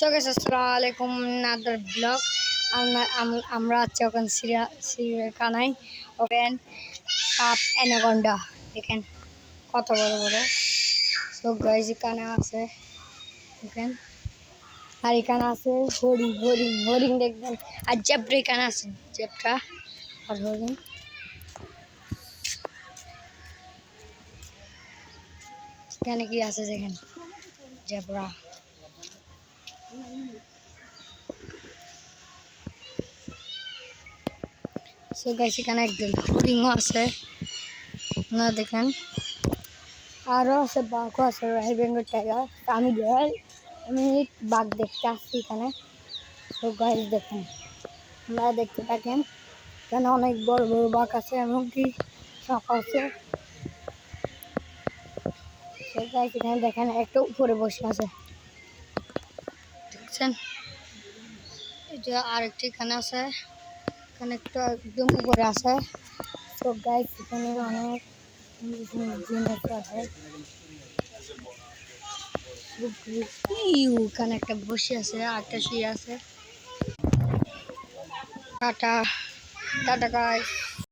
So guys আসসালামু আলাইকুম another blog আমরা আছি ওখানে সিরিয়াখানায় ওখানে সাপ অ্যানাকোন্ডা দেখেন কত বড় বড়। সো গাইস এখানে আছে দেখেন, আর এখানে আছে হরিণ হরিণ হরিণ দেখবেন, আর জেব্রা এখানে আছে জেব্রা আর হরিণ। এখানে কি আছে দেখেন জেব্রা। সো গাইস এখানে একদম হরিণও আছে না দেখেন, আরও আছে বাঘও আছে, রয়্যাল বেঙ্গল টাইগার। আমি বাঘ দেখতে আসছি এখানে। সো গাইস দেখেন, আপনারা দেখতে থাকেন, এখানে অনেক বড় বড় বাঘ আছে, এমনকি সাপ আছে। সো গাইস এখানে দেখেন একটা উপরে বসে আছে দেখছেন, এটা আরেকটি এখানে আছে, এখানে একটা একদম উপরে আছে। সো গাইস এখানে অনেক জিনিস আছে, এখানে একটা বসে আছে, আরেকটা শুয়ে আছে। Tata tata guys.